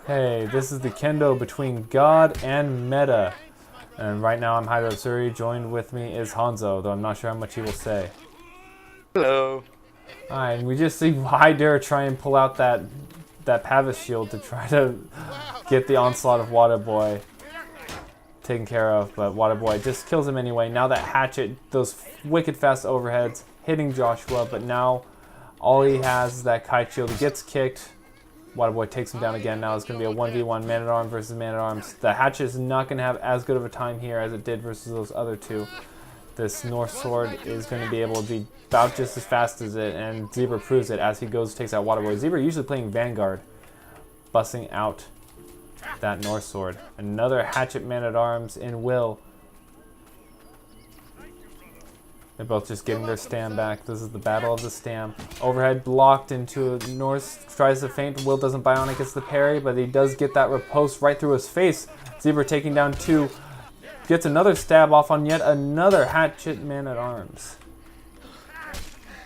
Hey, this is the kendo between God and Meta. And right now I'm HeightofAbsurdity. Joined with me is Hanzo, though I'm not sure how much he will say. Hello. Alright, and we just see Hyder try and pull out that Pavis shield to try to get the onslaught of Waterboy taken care of, but Waterboy just kills him anyway. Now that hatchet, those wicked fast overheads hitting Joshua, but now all he has is that kite shield. He gets kicked. Waterboy takes him down again. Now it's going to be a 1v1 Man-at-Arms versus Man-at-Arms. The hatchet is not going to have as good of a time here as it did versus those other two. This North Sword is going to be able to be about just as fast as it, and Zebra proves it as he goes takes out Waterboy. Zebra usually playing Vanguard, busting out that North Sword. Another hatchet Man-at-Arms in Will. They're both just getting their stam back. This is the battle of the stam. Overhead blocked into North, tries to feint. Will doesn't bionic, gets the parry, but he does get that riposte right through his face. Zebra taking down two. Gets another stab off on yet another hatchet Man-at-Arms.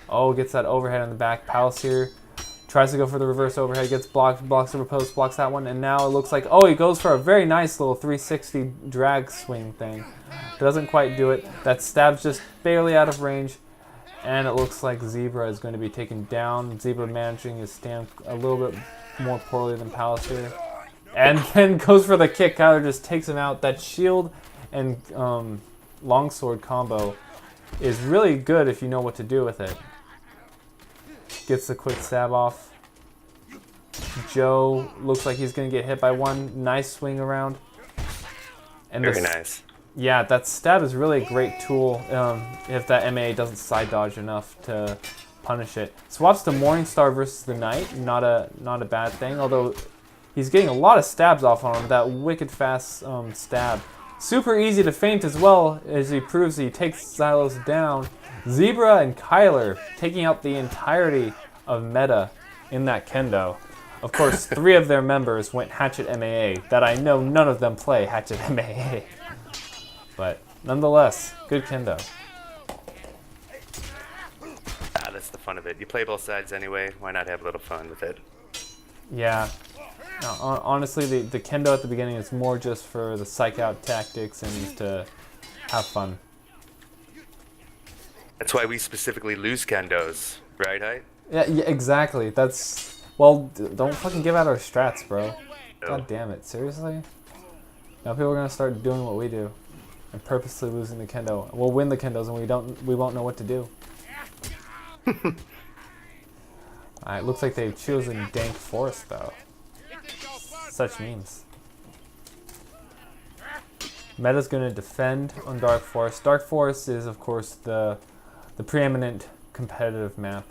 Oh, gets that overhead on the back. Palliser tries to go for the reverse overhead, gets blocked, blocks the riposte, blocks that one, and now it looks like, oh, he goes for a very nice little 360 drag swing thing. Doesn't quite do it. That stab's just barely out of range, and it looks like Zebra is going to be taken down. Zebra managing his stand a little bit more poorly than Palliser. And then goes for the kick. Kyler just takes him out. That shield and longsword combo is really good if you know what to do with it. Gets the quick stab off. Joe looks like he's going to get hit by one. Nice swing around. And Very nice. Yeah, that stab is really a great tool if that MA doesn't side dodge enough to punish it. Swaps to Morningstar versus the Knight. Not a bad thing, although he's getting a lot of stabs off on him. That wicked fast stab. Super easy to feint as well, as he proves he takes Xylos down. Zebra and Kyler taking out the entirety of Meta in that kendo. Of course, 3 of their members went Hatchet MAA. That I know none of them play Hatchet MAA. But nonetheless, good kendo. That's the fun of it. You play both sides anyway. Why not have a little fun with it? Yeah. No, honestly, the kendo at the beginning is more just for the psych out tactics and to have fun. That's why we specifically lose kendos, right, Height? Yeah, exactly. That's... Well, don't fucking give out our strats, bro. No. God damn it. Seriously? Now people are going to start doing what we do. And purposely losing the kendo. We'll win the kendos and we won't know what to do. Alright, looks like they've chosen Dank Forest though. Such memes. Meta's gonna defend on Dark Forest. Dark Forest is of course the preeminent competitive map.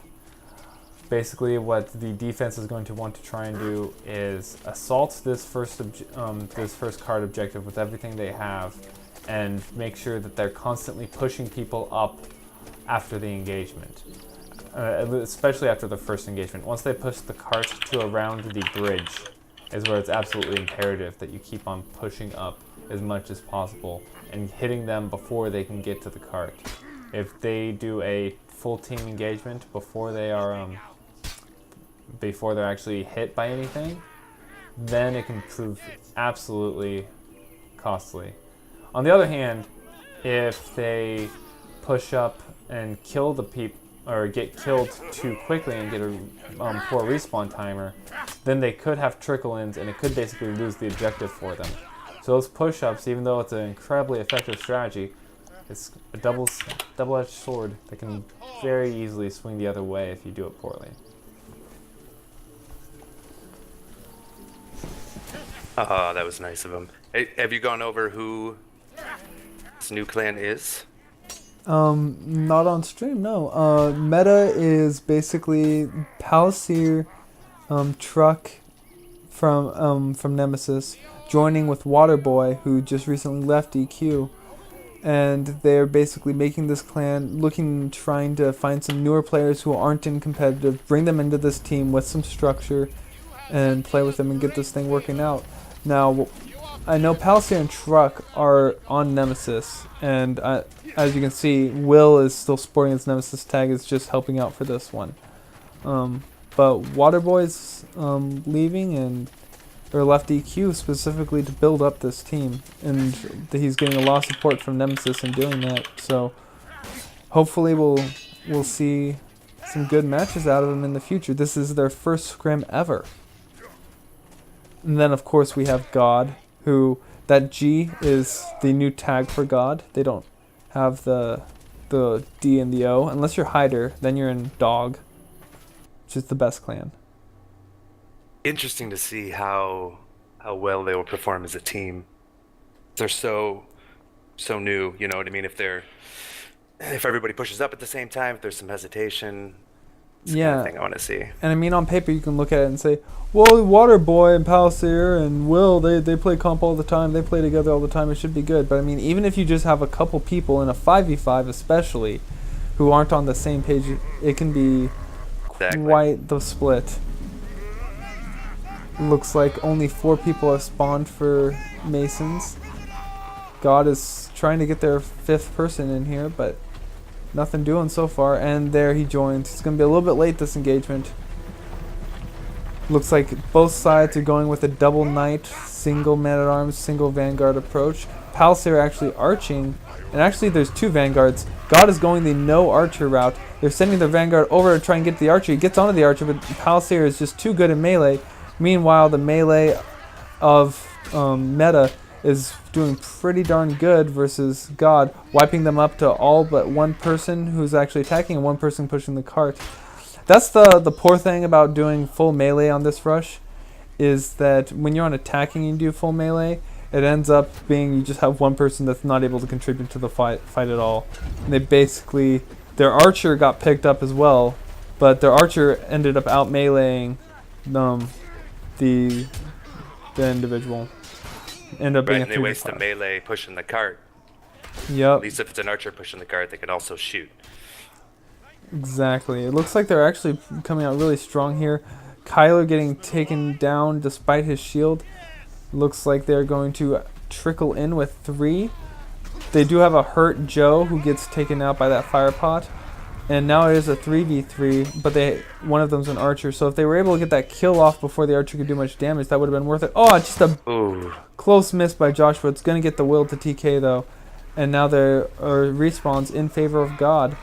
Basically what the defense is going to want to try and do is assault this first card objective with everything they have, and make sure that they're constantly pushing people up after the engagement. Especially after the first engagement. Once they push the cart to around the bridge is where it's absolutely imperative that you keep on pushing up as much as possible and hitting them before they can get to the cart. If they do a full team engagement before they're actually hit by anything, then it can prove absolutely costly. On the other hand, if they push up and kill the people, or get killed too quickly and get a poor respawn timer, then they could have trickle-ins and it could basically lose the objective for them. So those push-ups, even though it's an incredibly effective strategy, it's a double-edged sword that can very easily swing the other way if you do it poorly. Oh, that was nice of him. Hey, have you gone over who this new clan is? Not on stream, no. Meta is basically Palliser, Truck from Nemesis, joining with Waterboy, who just recently left EQ. And they're basically making this clan, trying to find some newer players who aren't in competitive, bring them into this team with some structure, and play with them and get this thing working out. Now, I know Palliser and Truck are on Nemesis, and as you can see, Will is still sporting his Nemesis tag, is just helping out for this one. But Waterboy's leaving, and or left EQ specifically to build up this team, and he's getting a lot of support from Nemesis in doing that. So hopefully we'll see some good matches out of them in the future. This is their first scrim ever. And then of course we have God, who that G is the new tag for God. They don't have the D and the O unless you're Hider. Then you're in Dog, which is the best clan. Interesting to see how well they will perform as a team. They're so new, you know what I mean? If everybody pushes up at the same time, if there's some hesitation, it's the kind of thing I want to see. And I mean, on paper you can look at it and say, well, Waterboy and Palseer and Will, they play comp all the time, they play together all the time, it should be good. But I mean, even if you just have a couple people in a 5v5 especially, who aren't on the same page, it can be quite the split. Looks like only 4 people have spawned for Masons. God is trying to get their 5th person in here, but nothing doing so far. And there he joins. It's going to be a little bit late, this engagement. Looks like both sides are going with a double knight, single man-at-arms, single vanguard approach. Palseer actually arching, and actually there's 2 vanguards. God is going the no archer route. They're sending their vanguard over to try and get the archer. He gets onto the archer, but Palseer is just too good in melee. Meanwhile, the melee of Meta is doing pretty darn good versus God, wiping them up to all but one person who's actually attacking and one person pushing the cart. That's the poor thing about doing full melee on this rush, is that when you're on attacking and you do full melee, it ends up being you just have one person that's not able to contribute to the fight at all. And they basically, their archer got picked up as well, but their archer ended up out meleeing the individual. End up being and they waste the melee pushing the cart. Yep. At least if it's an archer pushing the cart, they can also shoot. Exactly. It looks like they're actually coming out really strong here. Kyler getting taken down despite his shield. Looks like they're going to trickle in with 3. They do have a hurt Joe who gets taken out by that fire pot. And now it is a 3v3, but one of them's an archer. So if they were able to get that kill off before the archer could do much damage, that would have been worth it. Oh, just a close miss by Joshua. It's going to get the will to TK though. And now there are respawns in favor of God.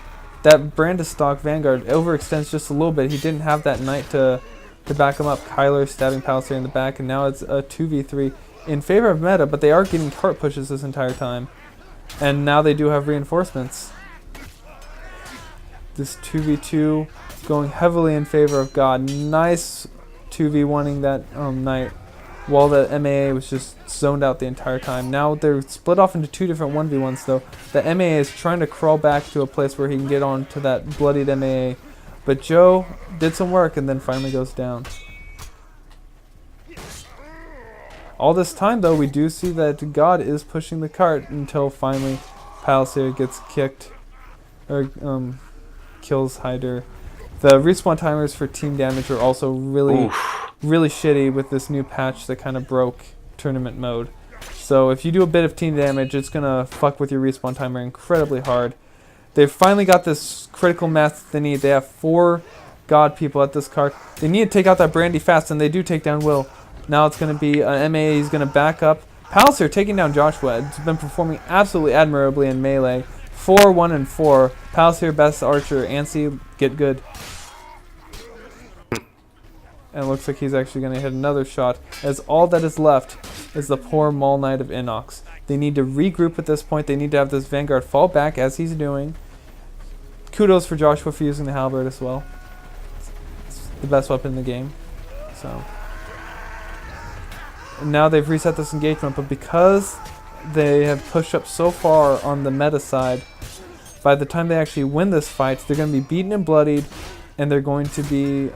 That Brandistock Vanguard overextends just a little bit. He didn't have that knight to back him up. Kyler stabbing Palseer in the back, and now it's a 2v3 in favor of Meta, but they are getting cart pushes this entire time. And now they do have reinforcements. This 2v2 going heavily in favor of God. Nice 2v1ing that knight while the MAA was just zoned out the entire time. Now they're split off into 2 different 1v1s though. The MAA is trying to crawl back to a place where he can get on to that bloodied MAA. But Joe did some work and then finally goes down. All this time though, we do see that God is pushing the cart until finally Palseer gets kicked, or kills Hyder. The respawn timers for team damage are also really shitty with this new patch that kind of broke tournament mode. So if you do a bit of team damage, it's going to fuck with your respawn timer incredibly hard. They've finally got this critical mass that they need. They have 4 God people at this cart. They need to take out that Brandy fast, and they do take down Will. Now it's going to be MAA. He's going to back up. Palseer taking down Joshua. It's been performing absolutely admirably in melee. 4, 1, and 4. Palseer, best archer. Ansi, get good. And it looks like he's actually going to hit another shot, as all that is left is the poor Mall Knight of Inox. They need to regroup at this point. They need to have this Vanguard fall back, as he's doing. Kudos for Joshua for using the halberd as well. It's the best weapon in the game. So and now they've reset this engagement, but because they have pushed up so far on the meta side, by the time they actually win this fight, they're going to be beaten and bloodied, and they're going to be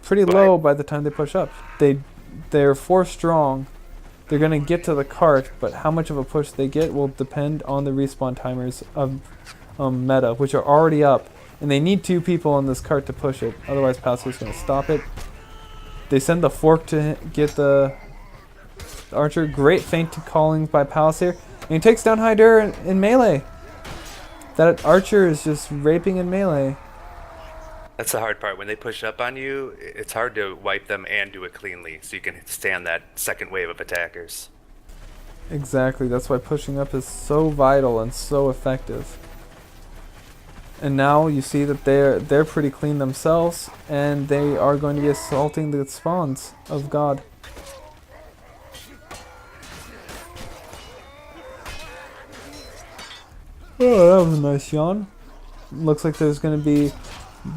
pretty low by the time they push up. They're 4 strong. They're going to get to the cart, but how much of a push they get will depend on the respawn timers of meta, which are already up, and they need 2 people on this cart to push it. Otherwise, Palseer's going to stop it. They send the fork to get the archer. Great feint callings by Palseer, and he takes down Hyder in melee. That archer is just raping in melee. That's the hard part. When they push up on you, it's hard to wipe them and do it cleanly, so you can stand that second wave of attackers. Exactly. That's why pushing up is so vital and so effective. And now you see that they're pretty clean themselves, and they are going to be assaulting the spawns of God. Oh, that was a nice yawn. Looks like there's going to be...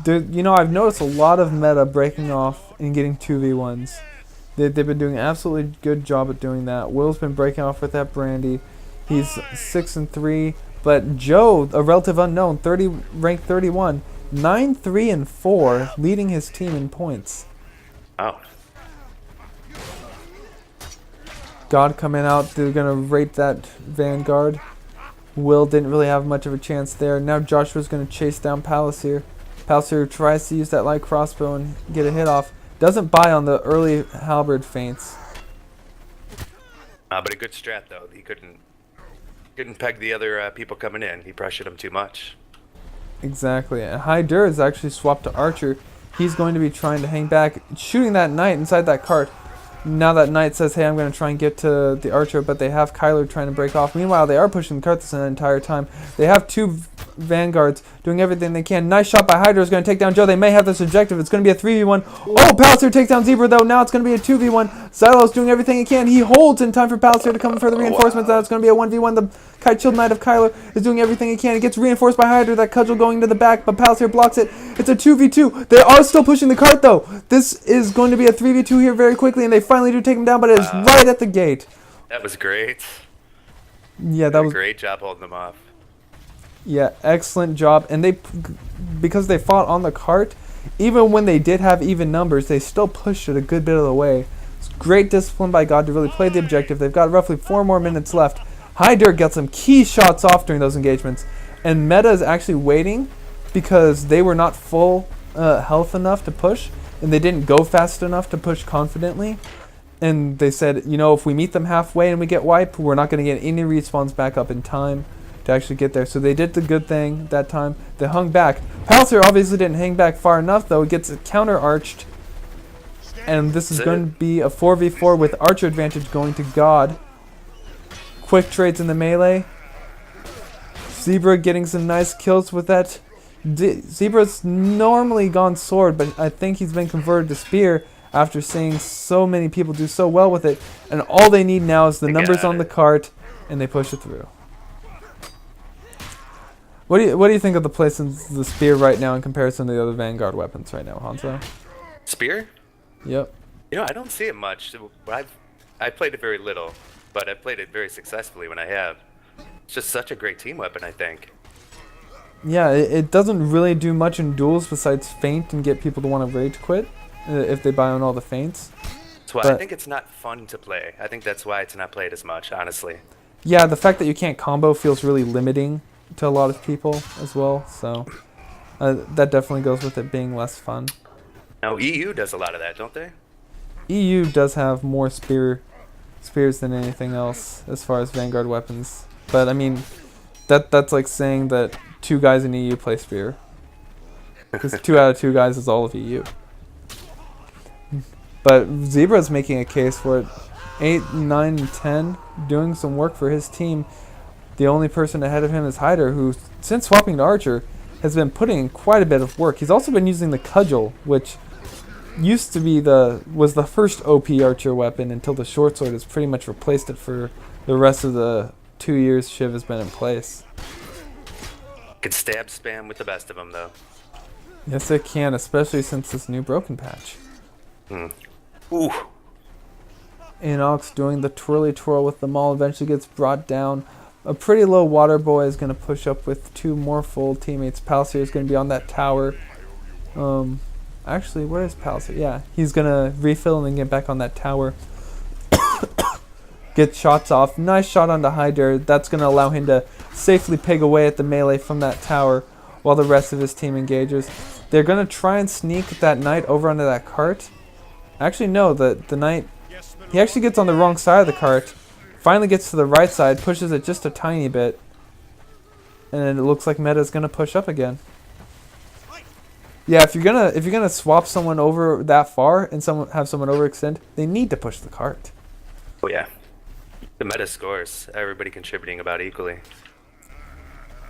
you know, I've noticed a lot of meta breaking off and getting 2v1s. They've been doing an absolutely good job at doing that. Will's been breaking off with that Brandy. He's 6-3. But Joe, a relative unknown, ranked 31, 9-3-4, leading his team in points. Oh. God coming out, they're going to rate that Vanguard. Will didn't really have much of a chance there. Now Joshua's going to chase down Palliser. Palliser tries to use that light crossbow and get a hit off. Doesn't buy on the early halberd feints. But a good strat, though. He couldn't peg the other people coming in. He pressured them too much. Exactly. And Hyder is actually swapped to Archer. He's going to be trying to hang back, shooting that knight inside that cart. Now that knight says, hey, I'm going to try and get to the Archer, but they have Kyler trying to break off. Meanwhile, they are pushing the cart this entire time. They have two Vanguards doing everything they can. Nice shot by Hydra is going to take down Joe. They may have this objective. It's going to be a 3v1. Oh, Palliser takes down Zebra, though. Now it's going to be a 2v1. Xylo's doing everything he can. He holds in time for Palliser to come in for the reinforcements. Now it's going to be a 1v1. The Kite Shield Knight of Kyler is doing everything he can. He gets reinforced by Hydra. That cudgel going to the back, but Palliser blocks it. It's a 2v2. They are still pushing the cart, though. This is going to be a 3v2 here very quickly, and they finally do take him down, but it is right at the gate. That was great. Yeah, that was a great job holding them off. Yeah, excellent job. And because they fought on the cart, even when they did have even numbers, they still pushed it a good bit of the way. It's great discipline by God to really play the objective. They've got roughly 4 more minutes left. Hyder got some key shots off during those engagements. And Meta is actually waiting because they were not full health enough to push, and they didn't go fast enough to push confidently. And they said, you know, if we meet them halfway and we get wiped, we're not going to get any respawns back up in time to actually get there. So they did the good thing that time. They hung back. Palliser obviously didn't hang back far enough, though. He gets counter-arched. And this is going to be a 4v4 with Archer advantage going to God. Quick trades in the melee. Zebra getting some nice kills with that. Zebra's normally gone sword, but I think he's been converted to spear after seeing so many people do so well with it. And all they need now is the numbers on the cart, and they push it through. What do you think of the place in the spear right now in comparison to the other Vanguard weapons right now, Hanzo? Spear? Yep. You know, I don't see it much. I've played it very little, but I've played it very successfully when I have. It's just such a great team weapon, I think. Yeah, it doesn't really do much in duels besides feint and get people to want to rage quit if they buy on all the feints. That's why I think it's not fun to play. I think that's why it's not played as much, honestly. Yeah, the fact that you can't combo feels really limiting to a lot of people as well, so that definitely goes with it being less fun. Now EU does a lot of that, don't they? EU does have more spears than anything else as far as Vanguard weapons, but I mean that's like saying that 2 guys in EU play spear, because 2 out of 2 guys is all of EU. But Zebra's making a case for it. 8, 9, and 10 doing some work for his team. The only person ahead of him is Hyder, who, since swapping to Archer, has been putting in quite a bit of work. He's also been using the cudgel, which used to be was the first OP Archer weapon until the short sword has pretty much replaced it for the rest of the 2 years Shiv has been in place. Could stab spam with the best of them, though. Yes, it can, especially since this new broken patch. Ooh. Inox doing the twirly twirl with the maul eventually gets brought down. A pretty low water boy is going to push up with 2 more full teammates. Palliser is going to be on that tower. Actually, where is Palliser? Yeah, he's going to refill and then get back on that tower. Get shots off. Nice shot onto Hyder. That's going to allow him to safely peg away at the melee from that tower while the rest of his team engages. They're going to try and sneak that knight over onto that cart. Actually, no, the knight, he actually gets on the wrong side of the cart. Finally gets to the right side, pushes it just a tiny bit. And it looks like Meta is going to push up again. Yeah, if you're gonna swap someone over that far and have someone overextend, they need to push the cart. Oh yeah. The meta scores. Everybody contributing about equally.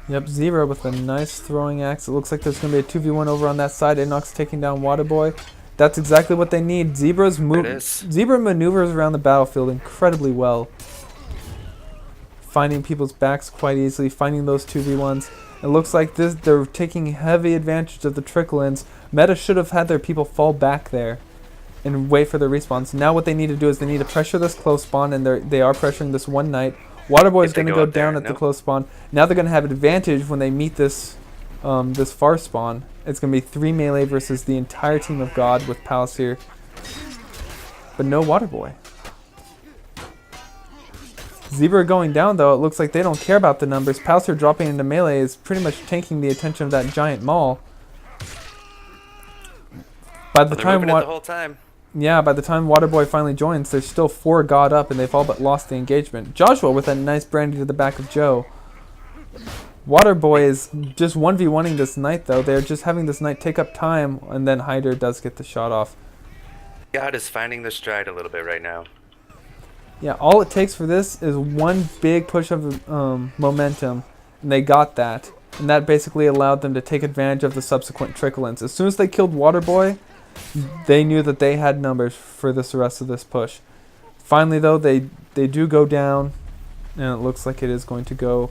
Yep, Zebra with a nice throwing axe. It looks like there's going to be a 2v1 over on that side. Inox taking down Waterboy. That's exactly what they need. Zebra maneuvers around the battlefield incredibly well. Finding people's backs quite easily, finding those 2v1s. It looks like they're taking heavy advantage of the trickle-ins. Meta should have had their people fall back there and wait for their respawns. Now what they need to do is they need to pressure this close spawn, and they are pressuring this one knight. Waterboy is going to go down at the close spawn. Now they're going to have an advantage when they meet this this far spawn. It's going to be 3 melee versus the entire team of God with Palliser. But no Waterboy. Zebra going down though. It looks like they don't care about the numbers. Palliser dropping into melee is pretty much taking the attention of that giant maul. By the time the whole time. Yeah, by the time Waterboy finally joins, there's still 4 God up, and they've all but lost the engagement. Joshua with a nice brandy to the back of Joe. Waterboy is just 1v1ing this knight, though. They're just having this knight take up time, and then Hyder does get the shot off. God is finding the stride a little bit right now. Yeah, all it takes for this is one big push of momentum, and they got that. And that basically allowed them to take advantage of the subsequent trickle-ins. As soon as they killed Waterboy, they knew that they had numbers for the rest of this push. Finally, though, they do go down, and it looks like it is going to go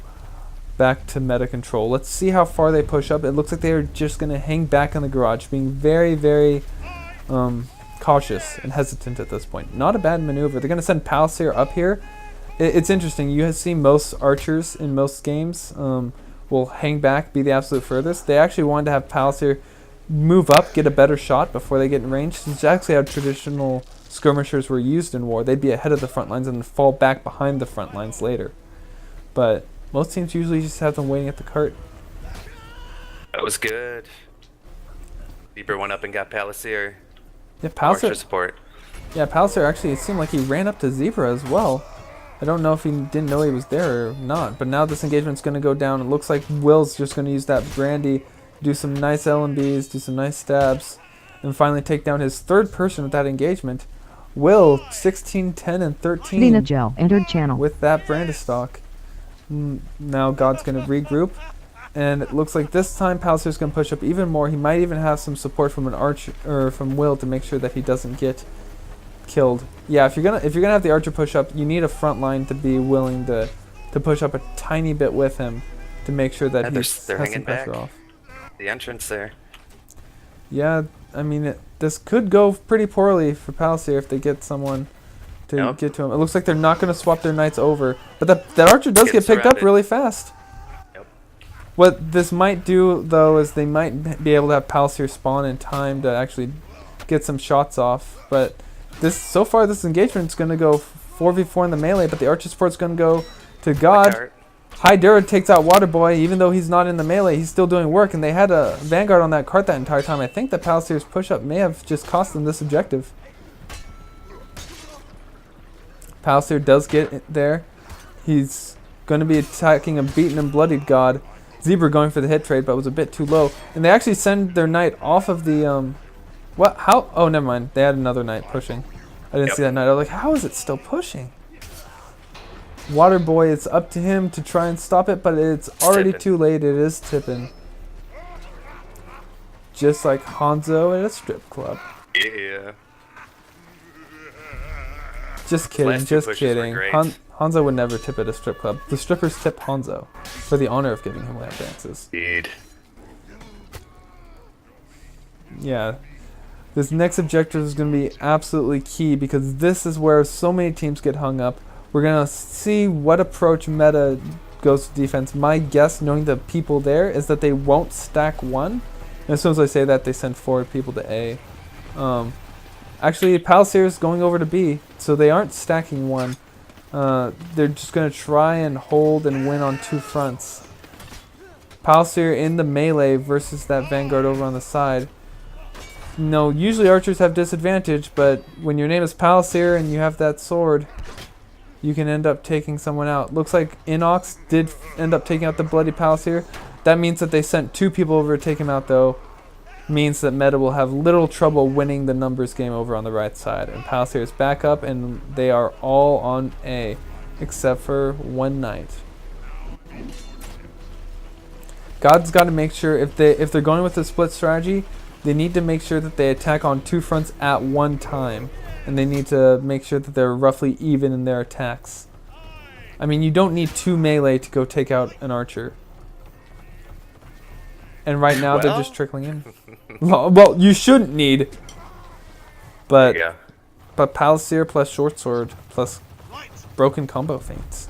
back to meta control. Let's see how far they push up. It looks like they're just going to hang back in the garage, being very, very cautious and hesitant at this point. Not a bad maneuver. They're going to send Palliser up here. It's interesting. You see most archers in most games will hang back, be the absolute furthest. They actually wanted to have Palliser move up, get a better shot before they get in range. This is actually how traditional skirmishers were used in war. They'd be ahead of the front lines and then fall back behind the front lines later. But most teams usually just have them waiting at the cart. That was good. Zebra went up and got Palliser. Yeah, Palliser. Archer support. Yeah, Palliser actually, it seemed like he ran up to Zebra as well. I don't know if he didn't know he was there or not, but now this engagement's going to go down. It looks like Will's just going to use that brandy, do some nice LMBs, do some nice stabs, and finally take down his third person with that engagement. Will, 16, 10, and 13 Lena Gel entered channel with that Brandistock. Now God's going to regroup, and it looks like this time Palliser's going to push up even more. He might even have some support from an archer or from Will to make sure that he doesn't get killed. Yeah, if you're gonna have the archer push up, you need a front line to be willing to push up a tiny bit with him to make sure that he has some pressure off. The entrance there. Yeah, I mean this could go pretty poorly for Palliser if they get someone to get to him. It looks like they're not going to swap their knights over, but that archer does get picked up really fast. Yep. What this might do though is they might be able to have Palliser spawn in time to actually get some shots off, but so far this engagement's going to go 4v4 in the melee, but the archer support's going to go to God. Hyder takes out Waterboy. Even though he's not in the melee, he's still doing work, and they had a Vanguard on that cart that entire time. I think that Palliser's push-up may have just cost them this objective. Palliser does get there. He's going to be attacking a beaten and bloodied God. Zebra going for the hit trade, but was a bit too low. And they actually send their knight off of the... What? How? Oh, never mind. They had another knight pushing. I didn't see that knight. I was like, how is it still pushing? Waterboy, it's up to him to try and stop it, but it's already too late. It is tipping. Just like Hanzo at a strip club. Yeah. Just kidding, just kidding. Hanzo would never tip at a strip club. The strippers tip Hanzo for the honor of giving him lap dances. Indeed. Yeah. This next objective is going to be absolutely key because this is where so many teams get hung up. We're going to see what approach meta goes to defense. My guess, knowing the people there, is that they won't stack one. And as soon as I say that, they send 4 people to A. Actually, Palliser is going over to B, so they aren't stacking one. They're just going to try and hold and win on 2 fronts. Palliser in the melee versus that Vanguard over on the side. No, usually archers have disadvantage, but when your name is Palliser and you have that sword, you can end up taking someone out. Looks like Inox did end up taking out the bloody Palliser. That means that they sent 2 people over to take him out, though. means that Meta will have little trouble winning the numbers game over on the right side. And Palliser is back up, and they are all on A, except for one knight. God's got to make sure if they're going with the split strategy, they need to make sure that they attack on two fronts at one time, and they need to make sure that they're roughly even in their attacks. I mean, you don't need 2 melee to go take out an archer. And right now they're just trickling in. Well, you shouldn't need. But Yeah. but Palliser plus short sword plus broken combo feints.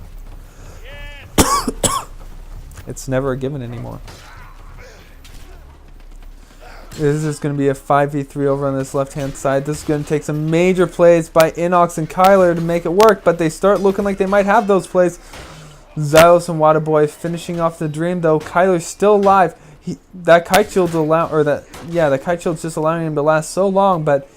It's never a given anymore. This is going to be a 5v3 over on this left-hand side. This is going to take some major plays by Inox and Kyler to make it work, but they start looking like they might have those plays. Xylos and Waterboy finishing off the dream, though. Kyler's still alive. That kite shield's the kite shield's just allowing him to last so long, but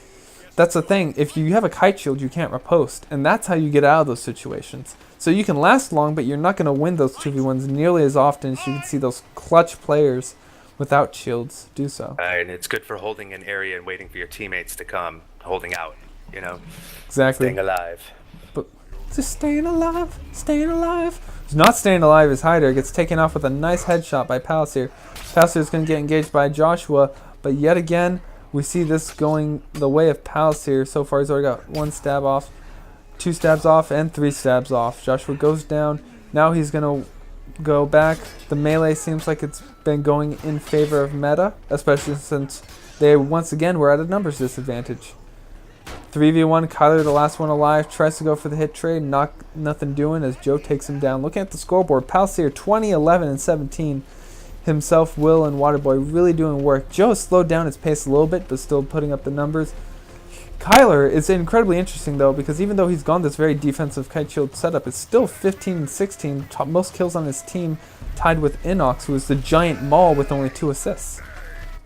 that's the thing. If you have a kite shield, you can't riposte, and that's how you get out of those situations. So you can last long, but you're not going to win those 2v1s nearly as often as you can see those clutch players without shields do so. And it's good for holding an area and waiting for your teammates to come, holding out, you know. Exactly. Staying alive. But just staying alive, staying alive. Who's not staying alive is Hyder. Gets taken off with a nice headshot by Palliser. Palliser is going to get engaged by Joshua, but yet again, we see this going the way of Palliser. So far, he's already got 1 stab off, 2 stabs off, and 3 stabs off. Joshua goes down. Now he's going to go back. The melee seems like it's been going in favor of Meta, especially since they once again were at a numbers disadvantage. 3v1, Kyler, the last one alive, tries to go for the hit trade, nothing doing as Joe takes him down. Looking at the scoreboard, Palliser 20, 11, and 17. Himself, Will, and Waterboy really doing work. Joe has slowed down his pace a little bit, but still putting up the numbers. Kyler is incredibly interesting, though, because even though he's gone this very defensive kite shield setup, it's still 15 and 16, top most kills on his team, tied with Inox, who is the giant maul with only 2 assists.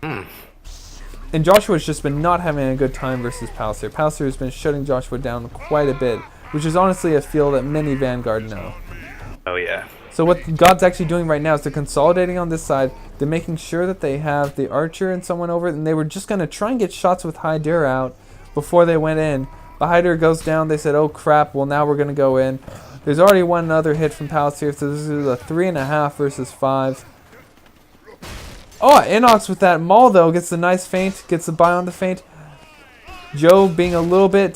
And Joshua's just been not having a good time versus Palliser. Palliser has been shutting Joshua down quite a bit, which is honestly a feel that many Vanguard know. Oh, yeah. So what God's actually doing right now is they're consolidating on this side. They're making sure that they have the archer and someone over, and they were just going to try and get shots with Hyder out before they went in. But Hyder goes down. They said, oh crap, well now we're going to go in. There's already one other hit from Palliser, so this is a 3.5 versus 5. Oh, Inox with that maul, though, gets the nice feint, gets the buy on the feint. Joe being a little bit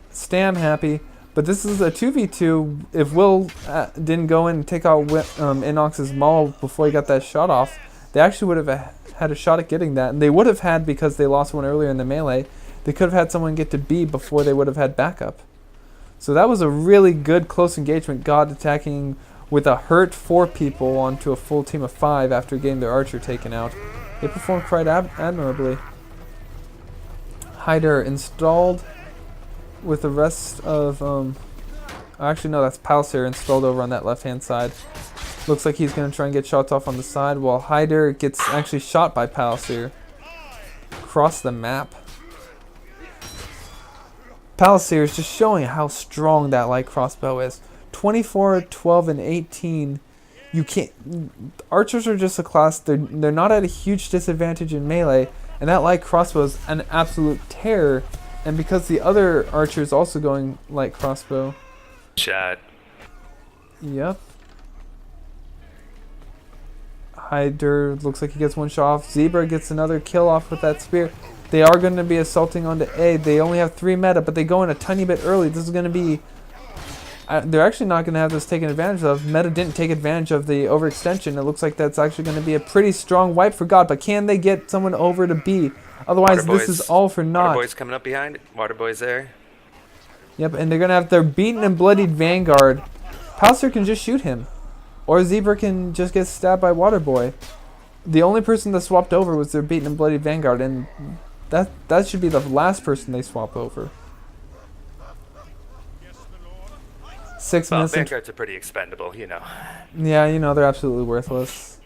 stam happy, but this is a 2v2. If Will didn't go in and take out Inox's maul before he got that shot off, they actually would have had a shot at getting that. And they would have had, because they lost one earlier in the melee, they could have had someone get to B before they would have had backup. So that was a really good close engagement. God attacking with a hurt 4 people onto a full team of 5 after getting their archer taken out. They performed quite admirably. Hyder installed with the rest of... actually, no, that's Palliser installed over on that left-hand side. Looks like he's going to try and get shots off on the side, while Hyder gets actually shot by Palliser across the map. Palliser is just showing how strong that light crossbow is. 24, 12, and 18. You can't. Archers are just a class. They're not at a huge disadvantage in melee, and that light crossbow is an absolute terror. And because the other archer is also going light crossbow. Chat. Yep. Hyder looks like he gets one shot off. Zebra gets another kill off with that spear. They are going to be assaulting onto A. They only have 3 meta, but they go in a tiny bit early. This is going to be... they're actually not going to have this taken advantage of. Meta didn't take advantage of the overextension. It looks like that's actually going to be a pretty strong wipe for God, but can they get someone over to B? Otherwise, this is all for naught. Waterboy's coming up behind. Waterboy's there. Yep, and they're going to have their beaten and bloodied Vanguard. Palliser can just shoot him. Or Zebra can just get stabbed by Waterboy. The only person that swapped over was their beaten and bloodied Vanguard, and that should be the last person they swap over. 6 Well, minutes. Vanguards are pretty expendable, you know. Yeah, you know, they're absolutely worthless.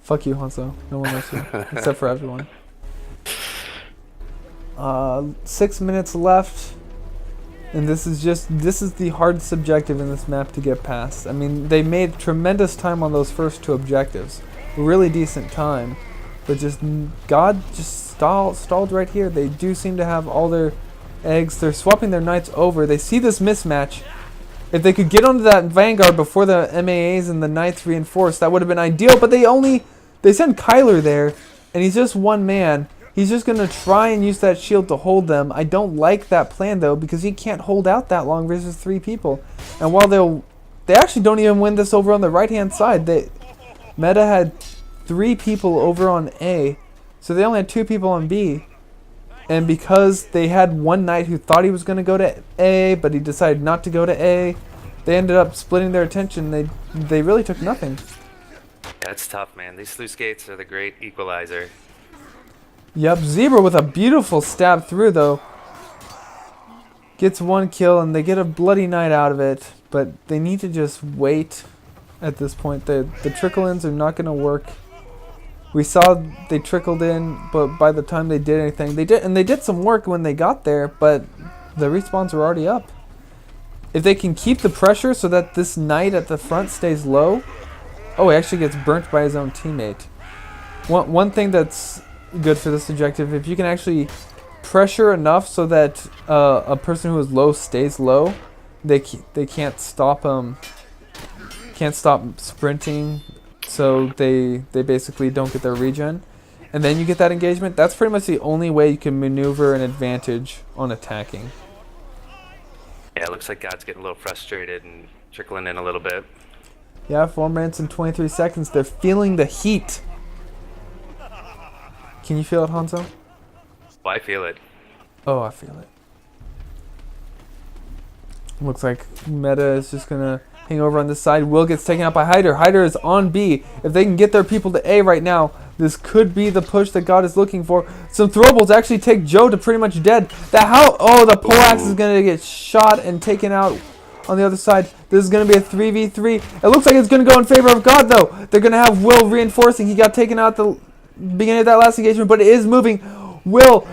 Fuck you, Hanzo. No one loves you. Except for everyone. 6 minutes left. And this is the hardest objective in this map to get past. I mean, they made tremendous time on those first 2 objectives. Really decent time. But just God just stalled right here. They do seem to have all their eggs. They're swapping their knights over. They see this mismatch. If they could get onto that vanguard before the MAAs and the knights reinforced, that would have been ideal. But they send Kyler there, and he's just one man. He's just going to try and use that shield to hold them. I don't like that plan, though, because he can't hold out that long versus 3 people. And while they actually don't even win this over on the right-hand side. Meta had 3 people over on A, so they only had 2 people on B. And because they had one knight who thought he was going to go to A, but he decided not to go to A, they ended up splitting their attention. They really took nothing. That's tough, man. These sluice gates are the great equalizer. Yep, Zebra with a beautiful stab through, though. Gets 1 kill, and they get a bloody knight out of it. But they need to just wait at this point. The trickle-ins are not going to work. We saw they trickled in, but by the time they did anything, they did some work when they got there, but the respawns were already up. If they can keep the pressure so that this knight at the front stays low... Oh, he actually gets burnt by his own teammate. One thing that's good for this objective, if you can actually pressure enough so that a person who is low stays low, they can't stop sprinting, so they basically don't get their regen, and then you get that engagement. That's pretty much the only way you can maneuver an advantage on attacking. Yeah, it looks like God's getting a little frustrated and trickling in a little bit. Yeah, 4 minutes and 23 seconds. They're feeling the heat. Can you feel it, Hanzo? Well, I feel it. Oh, I feel it. Looks like Meta is just going to hang over on this side. Will gets taken out by Hyder. Hyder is on B. If they can get their people to A right now, this could be the push that God is looking for. Some throwables actually take Joe to pretty much dead. The poleaxe is going to get shot and taken out on the other side. This is going to be a 3v3. It looks like it's going to go in favor of God, though. They're going to have Will reinforcing. He got taken out at the beginning of that last engagement, but it is moving. Will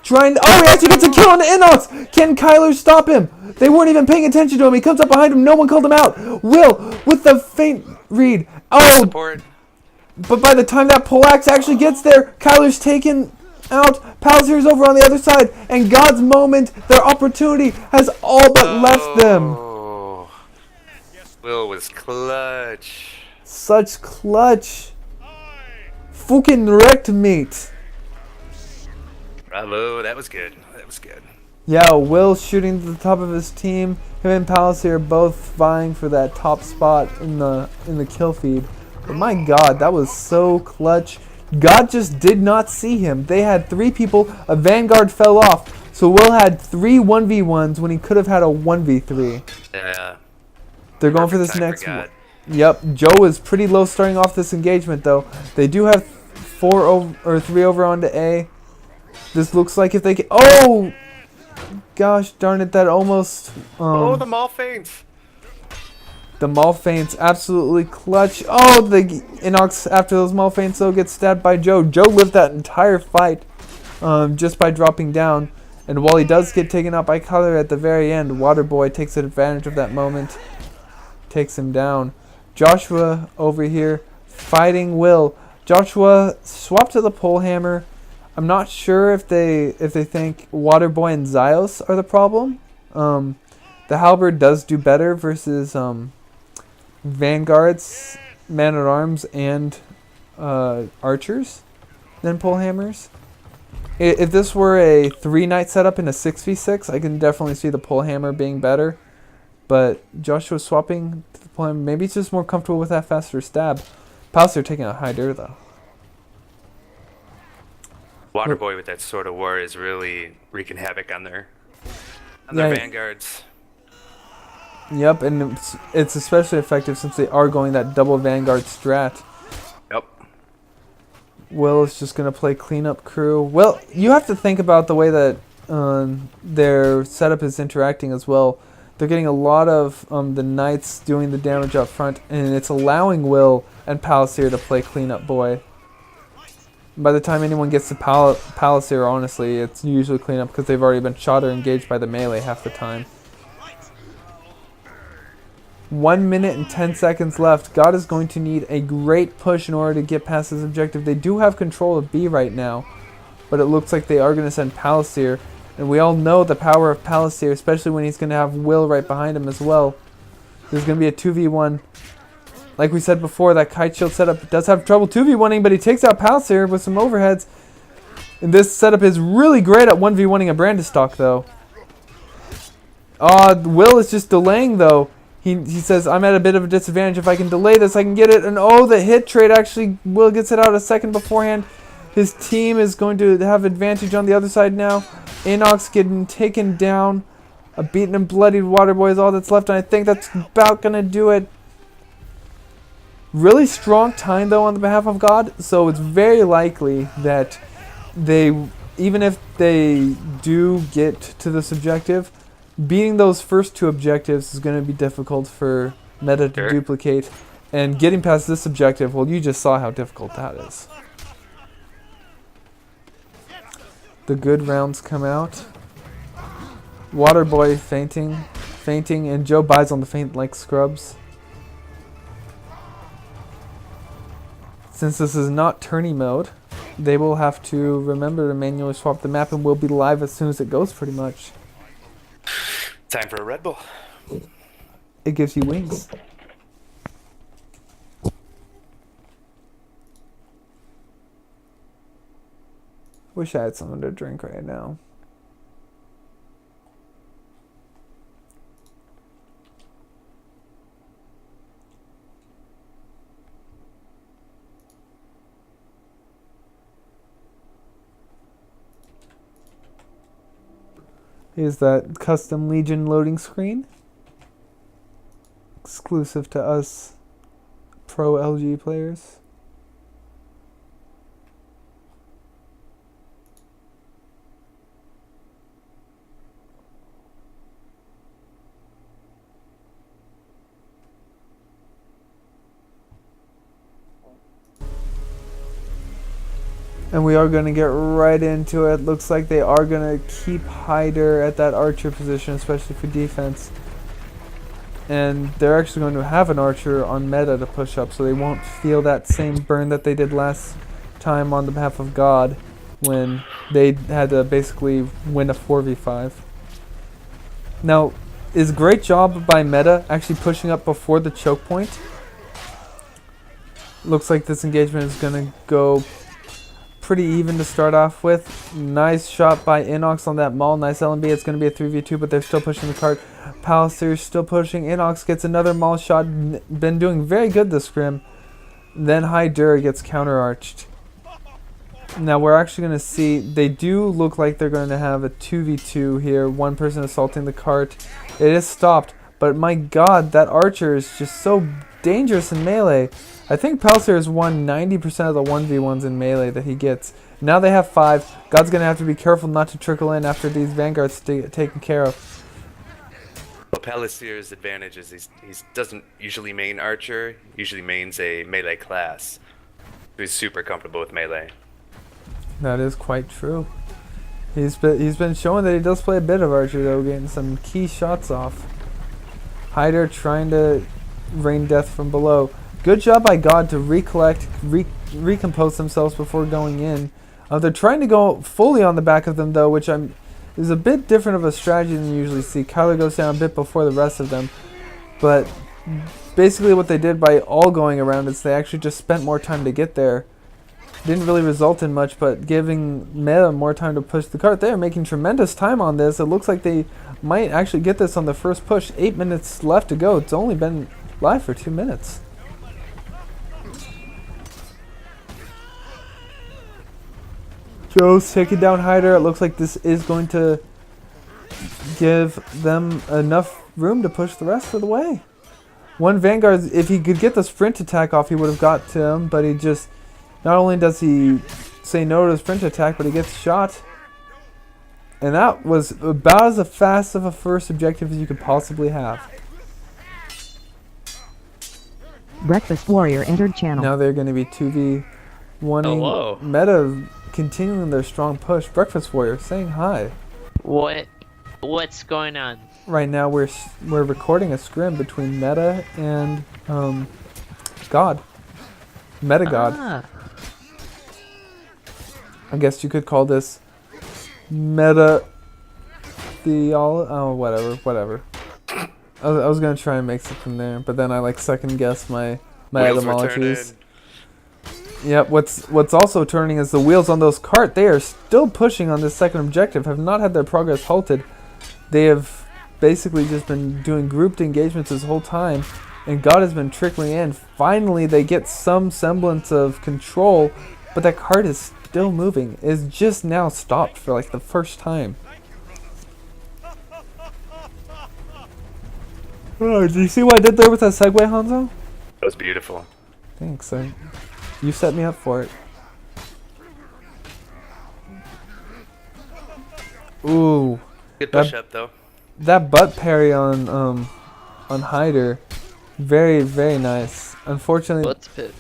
trying... Oh, he actually gets a kill on the Inox. Can Kyler stop him? They weren't even paying attention to him. He comes up behind him. No one called him out. Will with the feint read. Oh, support. But by the time that poleaxe actually gets there, Kyler's taken out. Palsier's over on the other side. And God's moment, their opportunity, has all but left them. Will was clutch. Such clutch. Fucking wrecked, mate. Bravo, that was good. That was good. Yeah, Will shooting to the top of his team. Him and Palliser are both vying for that top spot in the kill feed. But my God, that was so clutch. God just did not see him. They had 3 people. A Vanguard fell off. So Will had 3 1v1s when he could have had a 1v3. Yeah. They're going for this next one. Yep, Joe is pretty low starting off this engagement, though. They do have 3 over onto A. This looks like if they can... Oh! Gosh darn it, that almost... the Maul feints! The Maul feints, absolutely clutch. Oh, the Inox, after those Maul feints, though, gets stabbed by Joe. Joe lived that entire fight just by dropping down. And while he does get taken out by Color at the very end, Waterboy takes advantage of that moment. Takes him down. Joshua over here fighting Will. Joshua swapped to the pole hammer. I'm not sure if they think Waterboy and Zyos are the problem. The halberd does do better versus vanguards, man-at-arms, and archers than pole hammers. If this were a 3-knight setup in a 6v6, I can definitely see the pole hammer being better. But Joshua swapping to the pole hammer, maybe he's just more comfortable with that faster stab. Palliser taking a Hyder, though. Waterboy with that Sword of War is really wreaking havoc on their vanguards. Yep, and it's especially effective since they are going that double Vanguard strat. Yep. Will is just going to play cleanup crew. Well, you have to think about the way that their setup is interacting as well. They're getting a lot of the knights doing the damage up front, and it's allowing Will and Palliser to play cleanup boy. By the time anyone gets to Palliser, honestly, it's usually cleanup because they've already been shot or engaged by the melee half the time. 1 minute and 10 seconds left. God is going to need a great push in order to get past this objective. They do have control of B right now, but it looks like they are going to send Palliser. And we all know the power of Palliser, especially when he's going to have Will right behind him as well. There's going to be a 2v1. Like we said before, that kite shield setup does have trouble 2v1ing, but he takes out Palliser with some overheads. And this setup is really great at 1v1ing a Brandistock, though. Will is just delaying, though. He says, I'm at a bit of a disadvantage. If I can delay this, I can get it. And the hit trade actually, Will gets it out a second beforehand. His team is going to have advantage on the other side now. Inox getting taken down. A beaten and bloodied Waterboy is all that's left, and I think that's about going to do it. Really strong time, though, on the behalf of God, so it's very likely that even if they do get to this objective, beating those first two objectives is going to be difficult for Meta to duplicate, and getting past this objective, well, you just saw how difficult that is. The good rounds come out. Waterboy fainting, and Joe buys on the faint like scrubs. Since this is not tourney mode, they will have to remember to manually swap the map, and we'll be live as soon as it goes, pretty much. Time for a Red Bull. It gives you wings. Wish I had something to drink right now. Here's that custom Legion loading screen. Exclusive to us pro LG players. And we are going to get right into it. Looks like they are going to keep Hyder at that archer position, especially for defense. And they're actually going to have an archer on meta to push up, so they won't feel that same burn that they did last time on the behalf of God when they had to basically win a 4v5. Now, is great job by meta actually pushing up before the choke point. Looks like this engagement is going to go pretty even to start off with. Nice shot by Inox on that Maul. Nice LMB. It's going to be a 3v2, but they're still pushing the cart. Palliser still pushing. Inox gets another Maul shot. Been doing very good this scrim. Then Hyder gets counter-arched. Now we're actually going to see, they do look like they're going to have a 2v2 here. One person assaulting the cart. It is stopped, but my god, that archer is just so dangerous in melee. I think Palliser has won 90% of the 1v1s in melee that he gets. Now they have 5. God's going to have to be careful not to trickle in after these vanguards taken care of. Well, Palliser's advantage is he doesn't usually main archer, usually mains a melee class. He's super comfortable with melee. That is quite true. He's been showing that he does play a bit of archer, though, getting some key shots off. Hyder trying to rain death from below. Good job by God to recompose themselves before going in. They're trying to go fully on the back of them, though, which is a bit different of a strategy than you usually see. Kyler goes down a bit before the rest of them. But basically what they did by all going around is they actually just spent more time to get there. Didn't really result in much, but giving Meta more time to push the cart. They are making tremendous time on this. It looks like they might actually get this on the first push. 8 minutes left to go. It's only been live for 2 minutes. Joe's taking down Hyder. It looks like this is going to give them enough room to push the rest of the way. One Vanguard, if he could get the sprint attack off, he would have got to him, but he just, not only does he say no to the sprint attack, but he gets shot. And that was about as fast of a first objective as you could possibly have. Breakfast Warrior entered channel. Now they're going to be 2v1ing. Hello. Meta continuing their strong push. Breakfast Warrior saying hi. What's going on? right now we're recording a scrim between Meta and God. Meta God. Ah. I guess you could call this Meta whatever. I was gonna try and make something there, but then I like second guess my Wheels were etymologies. turning. Yep. What's also turning is the wheels on those cart. They are still pushing on this second objective. Have not had their progress halted. They have basically just been doing grouped engagements this whole time, and God has been trickling in. Finally, they get some semblance of control, but that cart is still moving. It's just now stopped for like the first time. Oh, do you see what I did there with that segue, Hanzo? That was beautiful. Thanks. You set me up for it. Ooh, Good push up though. that butt parry on Hyder, very very nice. Unfortunately, Let's pick.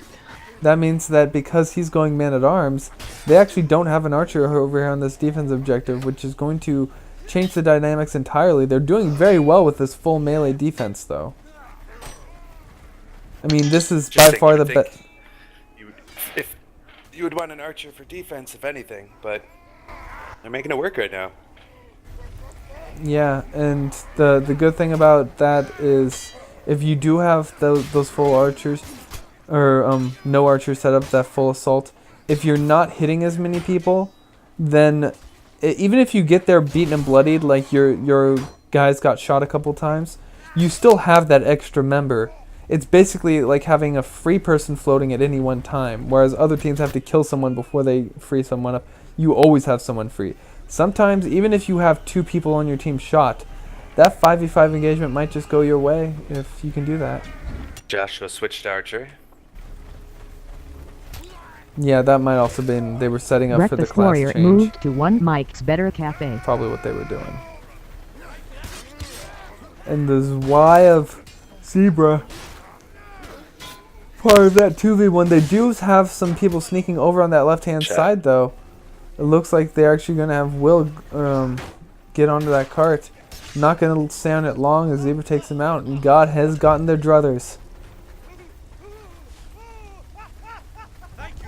that means that because he's going man at arms, they actually don't have an archer over here on this defense objective, which is going to change the dynamics entirely. They're doing very well with this full melee defense, though. I mean, this is by far the best. If you would want an archer for defense, if anything, but they're making it work right now. Yeah, and the good thing about that is if you do have those full archers, or no archers set up, that full assault, if you're not hitting as many people, then even if you get there beaten and bloodied, like your guys got shot a couple times, you still have that extra member. It's basically like having a free person floating at any one time, whereas other teams have to kill someone before they free someone up. You always have someone free. Sometimes, even if you have 2 people on your team shot, that 5v5 engagement might just go your way if you can do that. Joshua switched to archer. Yeah, that might also been they were setting up for the Breakfast class Warrior change. moved to One Mike's Better Cafe. Probably what they were doing. And the Y of Zebra, part of that 2v1. They do have some people sneaking over on that left-hand side, though. It looks like they're actually going to have Will get onto that cart. Not going to stay on it long as Zebra takes him out, and God has gotten their druthers.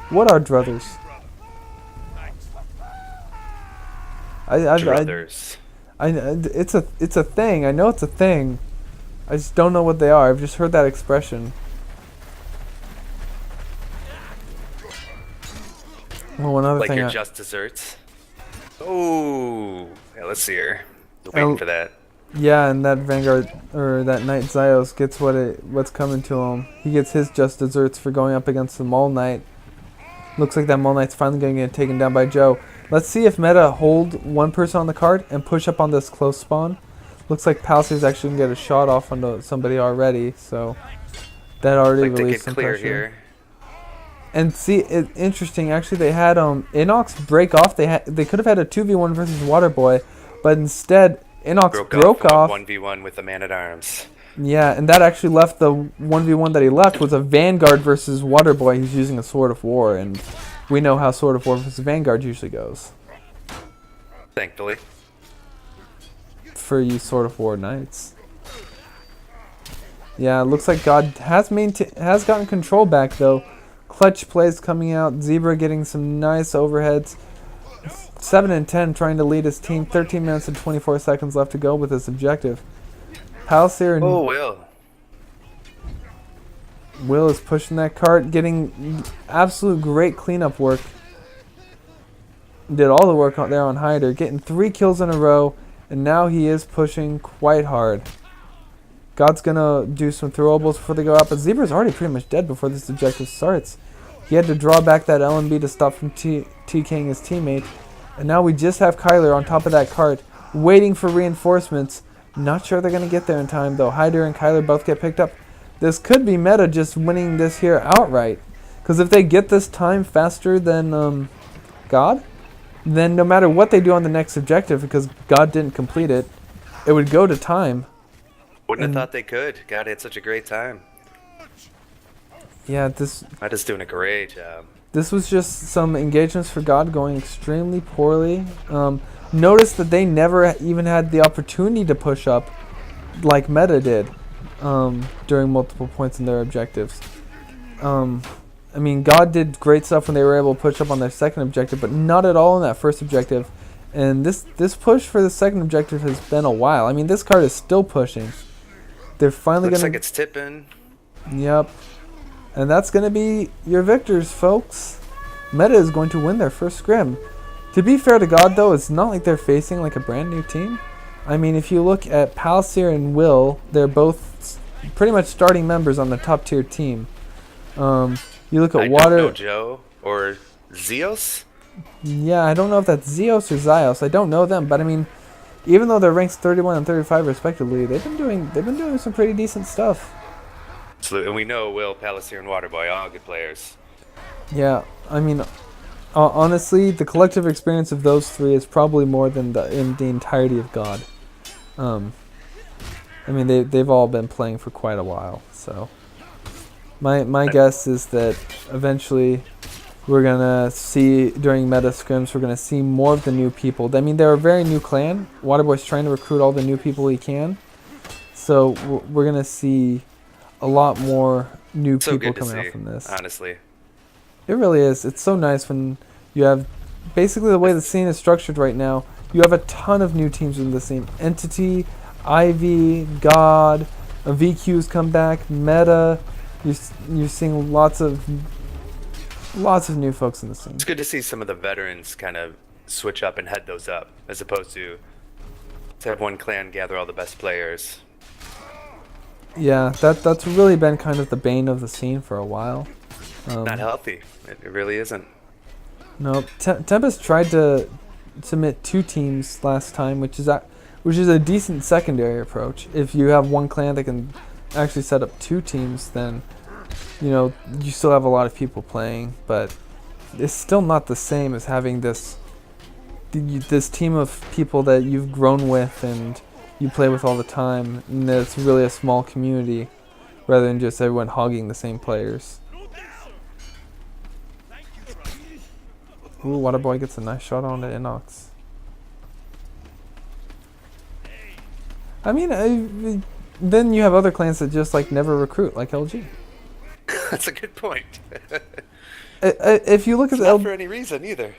What are druthers? Druthers. It's a thing. I know it's a thing. I just don't know what they are. I've just heard that expression. Well, one other Like thing. your just desserts. Oh, yeah, let's see here. Waiting for that. Yeah, and that Vanguard or that Knight Zyos gets what's coming to him. He gets his just desserts for going up against the Mole Knight. Looks like that Mole Knight's finally going to get taken down by Joe. Let's see if Meta hold one person on the cart and push up on this close spawn. Looks like Palisades actually can get a shot off onto somebody already, so that already Like they released get some clear pressure. here. And see, interesting. Actually, they had Inox break off. They could have had a 2v1 versus Waterboy, but instead Inox broke off. 1v1 with the man at arms. Yeah, and that actually left the 1v1 that he left was a Vanguard versus Waterboy who's using a Sword of War, and we know how Sword of War versus Vanguard usually goes. Thankfully. For you Sword of War knights. Yeah, it looks like God has gotten control back though. Clutch plays coming out. Zebra getting some nice overheads. 7 and 10 trying to lead his team. 13 minutes and 24 seconds left to go with this objective. Palsier and Will is pushing that cart, getting absolute great cleanup work. Did all the work out there on Hyder, getting 3 kills in a row, and now he is pushing quite hard. God's gonna do some throwables before they go out, but Zebra's already pretty much dead before this objective starts. He had to draw back that LMB to stop from TKing his teammate, and now we just have Kyler on top of that cart, waiting for reinforcements. Not sure they're gonna get there in time though. Hyder and Kyler both get picked up. This could be Meta just winning this here outright, because if they get this time faster than God, then no matter what they do on the next objective, because God didn't complete it, it would go to time. Wouldn't have thought they could. God had such a great time. Yeah, Meta's doing a great job. this was just some engagements for God going extremely poorly. Notice that they never even had the opportunity to push up like Meta did during multiple points in their objectives. I mean, God did great stuff when they were able to push up on their second objective, but not at all in that first objective. And this push for the second objective has been a while. I mean, this card is still pushing. They're finally Looks gonna. like it's tipping. Yep. And that's gonna be your victors, folks. Meta is going to win their first scrim. To be fair to God, though, it's not like they're facing like a brand new team. I mean, if you look at Palsier and Will, they're both pretty much starting members on the top tier team. You look at I Water. don't know Joe or Zeos. Yeah, I don't know if that's Zeos or Zios. I don't know them, but I mean, even though they're ranked 31 and 35 respectively, they've been doing some pretty decent stuff. Absolutely, and we know Will, Palliser, and Waterboy, all good players. Yeah, I mean, honestly, the collective experience of those three is probably more than in the entirety of God. I mean, they've all been playing for quite a while, so my guess is that eventually we're gonna see during meta scrims we're gonna see more of the new people. I mean, they're a very new clan. Waterboy's trying to recruit all the new people he can, so we're gonna see a lot more new So people good to coming see, out from this. honestly. It really is. It's so nice when you have basically the way the scene is structured right now. You have a ton of new teams in the scene. Entity, Ivy, God, VQ's come back, Meta. You're seeing lots of new folks in the scene. It's good to see some of the veterans kind of switch up and head those up, as opposed to have one clan gather all the best players. Yeah, that's really been kind of the bane of the scene for a while. Not healthy. It really isn't. Nope. Tempest tried to submit 2 teams last time, which is a decent secondary approach. If you have one clan that can actually set up 2 teams, then you still have a lot of people playing, but it's still not the same as having this team of people that you've grown with and you play with all the time, and it's really a small community rather than just everyone hogging the same players. Ooh, Waterboy gets a nice shot on the Inox. I mean, then you have other clans that just like never recruit, like LG. That's a good point. If you look at It's the not for any reason either.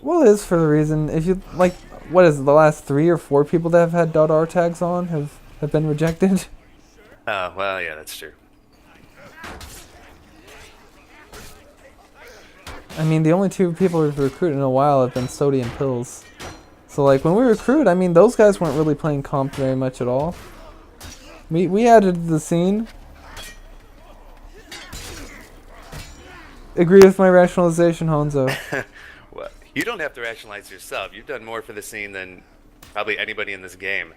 well, it is for the reason. If you like, what is it, the last 3 or 4 people that have had .r tags on have been rejected? Oh, well, yeah, that's true. I mean, the only 2 people we've recruited in a while have been Sodi and Pills. So, like, when we recruit, I mean, those guys weren't really playing comp very much at all. We added to the scene. Agree with my rationalization, Hanzo. Well, you don't have to rationalize yourself. You've done more for the scene than probably anybody in this game.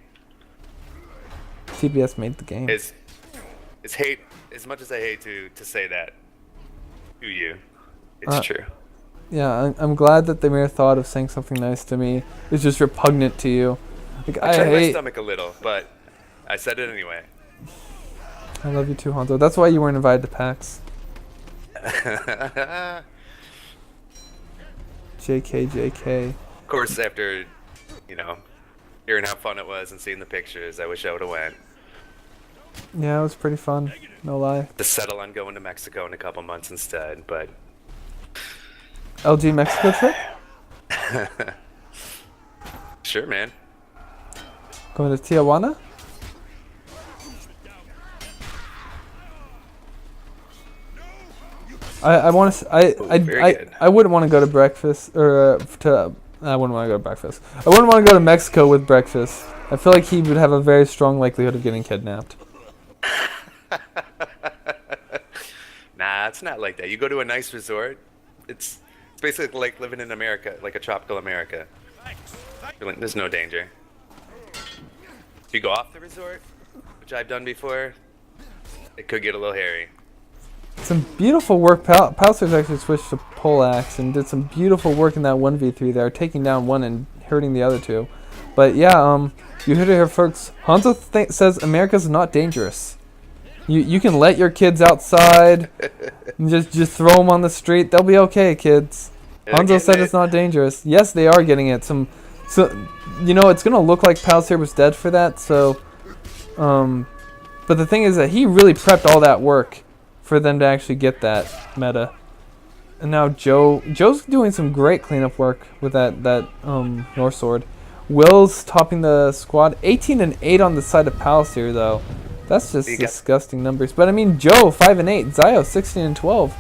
TBS made the game. It's hate, as much as I hate to say that to you, it's true. Yeah, I'm glad that the mere thought of saying something nice to me is just repugnant to you. Like, I tried my hate. stomach a little, but I said it anyway. I love you too, Hanzo. That's why you weren't invited to PAX. JK. Of course, after, hearing how fun it was and seeing the pictures, I wish I would have went. Yeah, it was pretty fun. No lie. To settle on going to Mexico in a couple months instead, but LG Mexico trip? sure, man. Going to Tijuana? I want to. I wouldn't want to go to breakfast or I wouldn't want to go to breakfast. I wouldn't want to go to Mexico with breakfast. I feel like he would have a very strong likelihood of getting kidnapped. Nah, it's not like that. You go to a nice resort. It's basically like living in America, like a tropical America. There's no danger. If you go off the resort, which I've done before, it could get a little hairy. Some beautiful work. Palser's actually switched to poleaxe and did some beautiful work in that 1v3 there, taking down one and hurting the other 2. But yeah, you heard it here, folks. Hanzo says America's not dangerous. You can let your kids outside and just throw them on the street. They'll be okay, kids. Hanzo said it's not dangerous. Yes, they are getting it. So it's gonna look like Palser was dead for that. So But the thing is that he really prepped all that work for them to actually get that meta. And now Joe's doing some great cleanup work with that North Sword. Will's topping the squad. 18 and 8 on the side of Palliser though. That's just disgusting numbers. But I mean, Joe 5 and 8, Zio 16 and 12.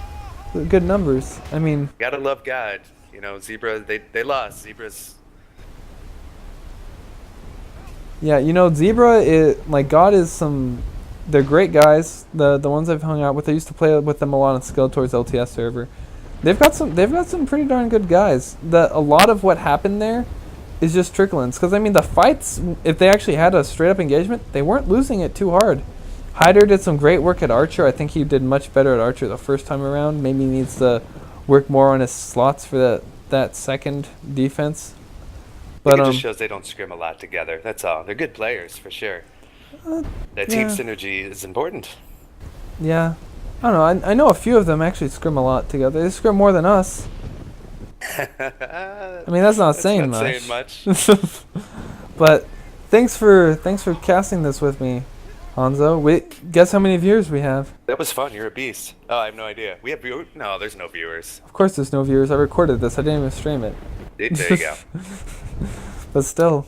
Good numbers. I mean, gotta love God. You know, Zebra, they lost. Zebra's. yeah, you know, Zebra is like God is some. They're great guys. The ones I've hung out with. I used to play with them a lot on Skeletor's LTS server. They've got some pretty darn good guys. A lot of what happened there is just trickle-ins. Because I mean, the fights, if they actually had a straight up engagement, they weren't losing it too hard. Hyder did some great work at Archer. I think he did much better at Archer the first time around. Maybe he needs to work more on his slots for that second defense. But it just shows they don't scrim a lot together. That's all. They're good players for sure. That team synergy is important. Yeah. I don't know. I know a few of them actually scrim a lot together. They scrim more than us. I mean, that's not saying much. But thanks for casting this with me, Hanzo. Guess how many viewers we have? That was fun. You're a beast. Oh, I have no idea. We have viewers? No, there's no viewers. Of course there's no viewers. I recorded this. I didn't even stream it. There you go. But still.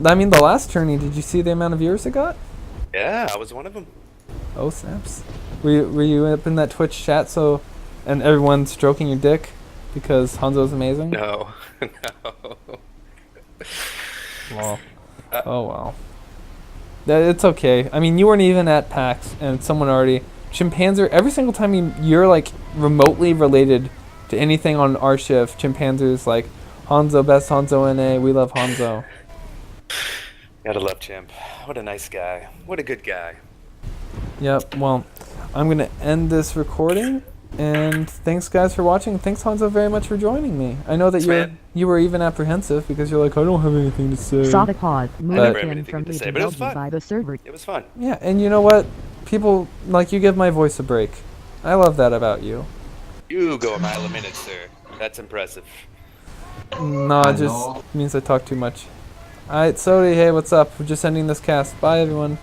I mean, the last tourney, did you see the amount of viewers it got? Yeah, I was one of them. Oh, snaps. Were you up in that Twitch chat and everyone stroking your dick because Hanzo's amazing? No. No. Well. Oh, well. It's okay. I mean, you weren't even at PAX, and someone already... Chimpanzer, every single time you're, like, remotely related to anything on our shift, Chimpanzer's like, Hanzo, best Hanzo NA, we love Hanzo. Gotta love Chimp. What a nice guy. What a good guy. Yep, well, I'm going to end this recording, and thanks, guys, for watching. Thanks, Hanzo, very much for joining me. I know that you were even apprehensive because you're like, I don't have anything to say. Saw the pause. Moved in anything from to say, but it was fun. by the server. It was fun. Yeah, and you know what? People, like, you give my voice a break. I love that about you. You go a mile a minute, sir. That's impressive. No, it just means I talk too much. Alright, Sodi, hey, what's up? We're just ending this cast. Bye, everyone.